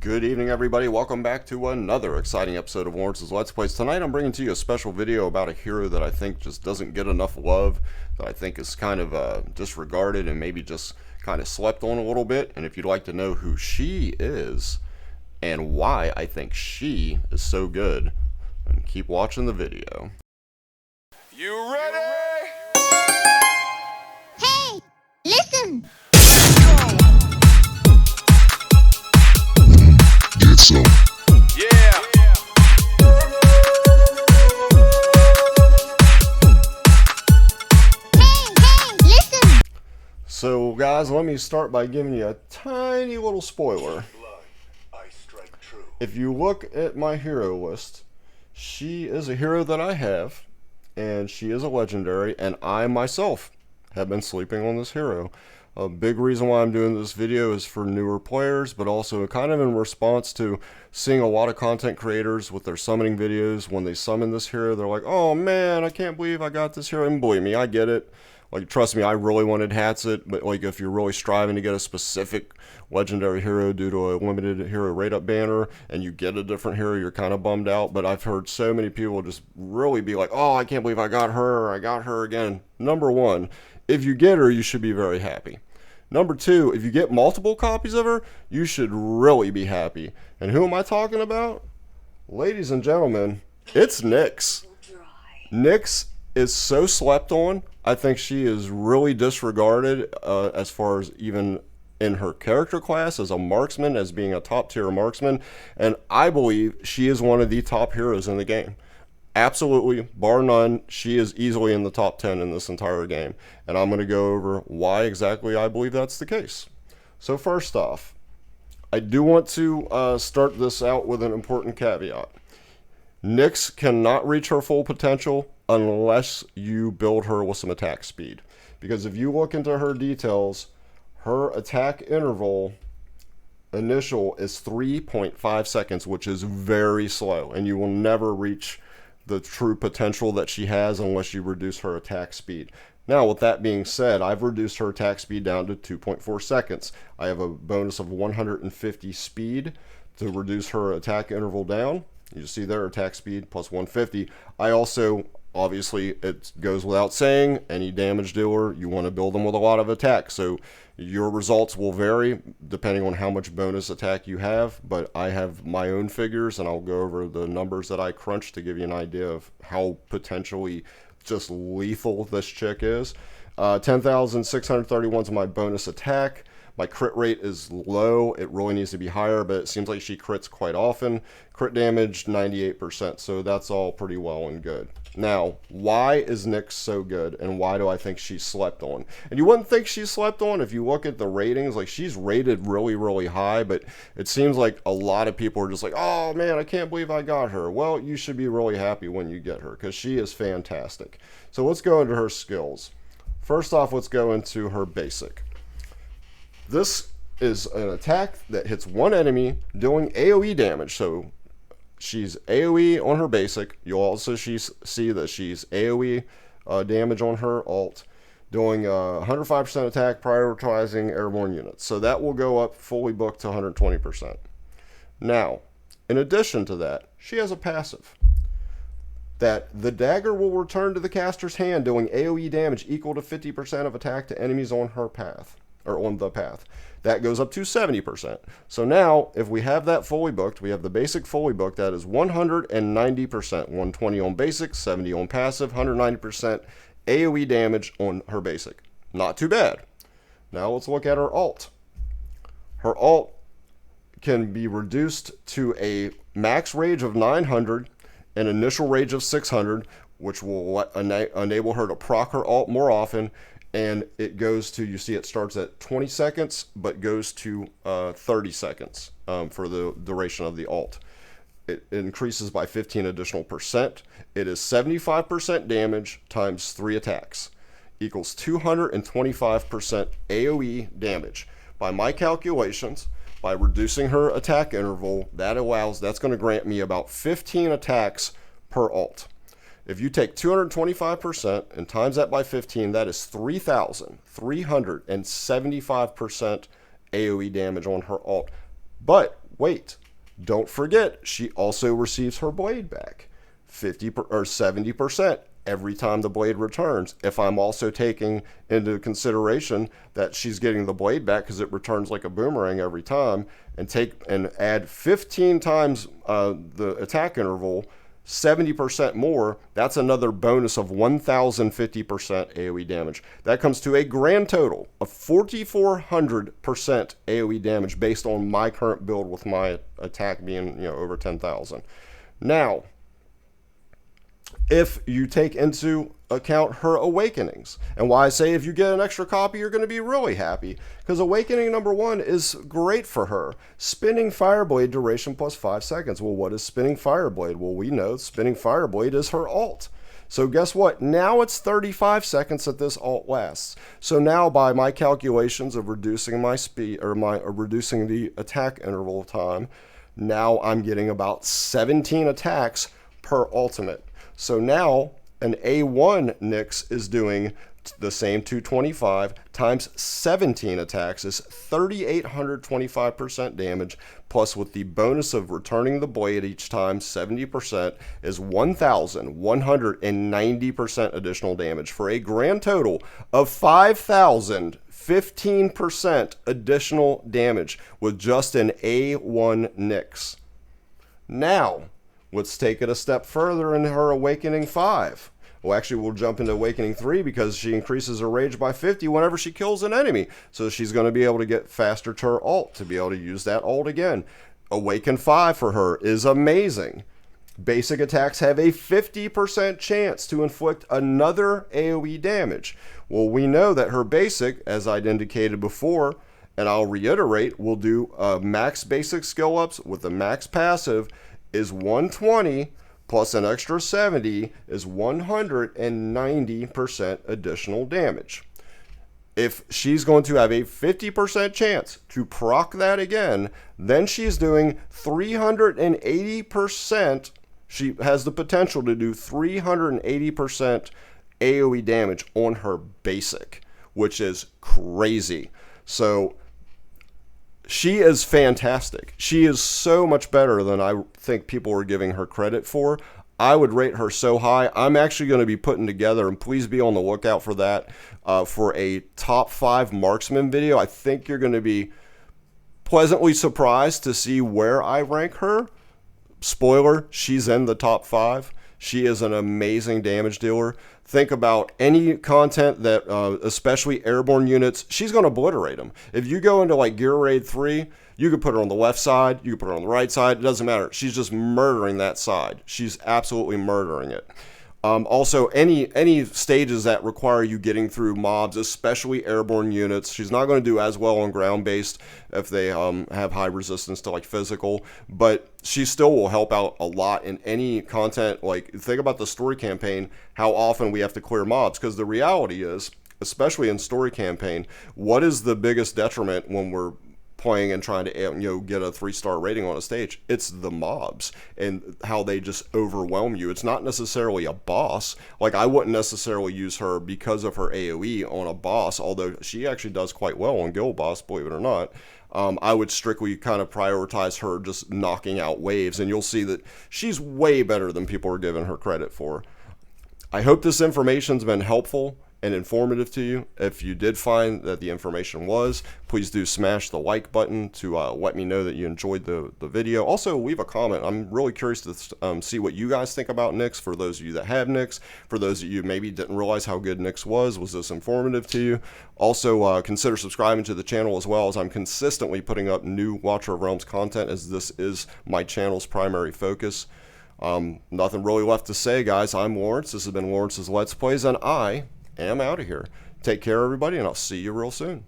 Good evening, everybody. Welcome back to another exciting episode of Lawrence's Let's Plays. Tonight I'm bringing to you a special video about a hero that I think just doesn't get enough love, that I think is kind of disregarded and maybe just kind of slept on a little bit. And if you'd like to know who she is and why I think she is so good, then keep watching the video. You ready? Hey, listen! Get some. Yeah. Hey, listen! So, guys, let me start by giving you a tiny little spoiler. If you look at my hero list, she is a hero that I have, and she is a legendary, and I myself have been sleeping on this hero. A big reason why I'm doing this video is for newer players, but also kind of in response to seeing a lot of content creators with their summoning videos. When they summon this hero, they're like, oh man, I can't believe I got this hero. And believe me, I get it. Like, trust me, I really wanted Hatsit, but like, if you're really striving to get a specific legendary hero due to a limited hero rate-up banner, and you get a different hero, you're kind of bummed out. But I've heard so many people just really be like, oh, I can't believe I got her, I got her again. Number one, if you get her, you should be very happy. Number two, if you get multiple copies of her, you should really be happy. And who am I talking about? Ladies and gentlemen, it's Nyx. Nyx is so slept on. I think she is really disregarded as far as even in her character class as a marksman, as being a top tier marksman. And I believe she is one of the top heroes in the game. Absolutely, bar none, she is easily in the top 10 in this entire game. And I'm going to go over why exactly I believe that's the case. So first off, I do want to start this out with an important caveat. Nyx cannot reach her full potential unless you build her with some attack speed. Because if you look into her details, her attack interval initial is 3.5 seconds, which is very slow. And you will never reach the true potential that she has unless you reduce her attack speed. Now, with that being said, I've reduced her attack speed down to 2.4 seconds. I have a bonus of 150 speed to reduce her attack interval down. You see there, attack speed plus 150. I also, obviously, it goes without saying, any damage dealer, you want to build them with a lot of attack. So your results will vary depending on how much bonus attack you have, but I have my own figures, and I'll go over the numbers that I crunched to give you an idea of how potentially just lethal this chick is. 10,631 is my bonus attack. My crit rate is low. It really needs to be higher, but it seems like she crits quite often. Crit damage, 98%, so that's all pretty well and good. Now, why is Nyx so good, and why do I think she's slept on? And you wouldn't think she's slept on if you look at the ratings. Like, she's rated really, really high, but it seems like a lot of people are just like, oh man, I can't believe I got her. Well, you should be really happy when you get her, because she is fantastic. So let's go into her skills. First off, let's go into her basic. This is an attack that hits one enemy doing AoE damage. So she's AoE on her basic. You'll also see that she's AoE damage on her alt, doing 105% attack, prioritizing airborne units. So that will go up fully booked to 120%. Now, in addition to that, she has a passive that the dagger will return to the caster's hand, doing AoE damage equal to 50% of attack to enemies on her path. Or on the path. That goes up to 70%. So now, if we have that fully booked, we have the basic fully booked, that is 190%. 120 on basic, 70 on passive, 190% AoE damage on her basic. Not too bad. Now let's look at her alt. Her alt can be reduced to a max rage of 900, an initial rage of 600, which will enable her to proc her alt more often. And it goes to, you see it starts at 20 seconds, but goes to 30 seconds for the duration of the alt. It increases by 15 additional percent. It is 75% damage times 3 attacks, equals 225% AoE damage. By my calculations, by reducing her attack interval, that's going to grant me about 15 attacks per alt. If you take 225% and times that by 15, that is 3,375% AoE damage on her alt. But wait, don't forget, she also receives her blade back 70% every time the blade returns. If I'm also taking into consideration that she's getting the blade back because it returns like a boomerang every time, and add 15 times the attack interval, 70% more, that's another bonus of 1,050% AoE damage. That comes to a grand total of 4,400% AoE damage based on my current build with my attack being, over 10,000. Now, if you take into account her awakenings, and why I say if you get an extra copy, you're going to be really happy, because awakening number 1 is great for her. Spinning Fireblade duration plus 5 seconds. Well, what is Spinning Fireblade? Well, we know Spinning Fireblade is her alt. So guess what? Now it's 35 seconds that this alt lasts. So now by my calculations of reducing my speed, or reducing the attack interval time, now I'm getting about 17 attacks per ultimate. So now an A1 Nyx is doing the same 225 times 17 attacks is 3,825% damage, plus with the bonus of returning the blade each time 70% is 1,190% additional damage for a grand total of 5,015% additional damage with just an A1 Nyx. Now, let's take it a step further in her Awakening 5. Well, actually, we'll jump into Awakening 3 because she increases her rage by 50 whenever she kills an enemy. So she's going to be able to get faster to her ult to be able to use that ult again. Awaken 5 for her is amazing. Basic attacks have a 50% chance to inflict another AoE damage. Well, we know that her basic, as I'd indicated before, and I'll reiterate, will do max basic skill ups with the max passive is 120 plus an extra 70 is 190% additional damage. If she's going to have a 50% chance to proc that again, then she's doing 380%. She has the potential to do 380% AoE damage on her basic, which is crazy. So she is fantastic. She is so much better than I think people are giving her credit for. I would rate her so high. I'm actually going to be putting together, and please be on the lookout for that, for a top 5 marksman video. I think you're going to be pleasantly surprised to see where I rank her. Spoiler, she's in the top 5. She is an amazing damage dealer. Think about any content that, especially airborne units, she's going to obliterate them. If you go into like Gear Raid 3, you could put her on the left side, you could put her on the right side, it doesn't matter. She's just murdering that side. She's absolutely murdering it. Also, any stages that require you getting through mobs, especially airborne units, she's not going to do as well on ground-based if they have high resistance to like physical, but she still will help out a lot in any content. Like, think about the story campaign, how often we have to clear mobs, because the reality is, especially in story campaign, what is the biggest detriment when we're playing and trying to get a 3-star rating on a stage? It's the mobs and how they just overwhelm you. It's not necessarily a boss. Like, I wouldn't necessarily use her because of her AoE on a boss, although she actually does quite well on guild boss, believe it or not. I would strictly kind of prioritize her just knocking out waves, and you'll see that she's way better than people are giving her credit for. I hope this information's been helpful and informative to you. If you did find that the information was, please do smash the like button to let me know that you enjoyed the video. Also, leave a comment. I'm really curious to see what you guys think about Nyx. For those of you that have Nyx, for those of you maybe didn't realize how good Nyx was this informative to you? Also, consider subscribing to the channel, as well as I'm consistently putting up new Watcher of Realms content, as this is my channel's primary focus. Nothing really left to say, guys. I'm Lawrence. This has been Lawrence's Let's Plays, and I am out of here. Take care, everybody, and I'll see you real soon.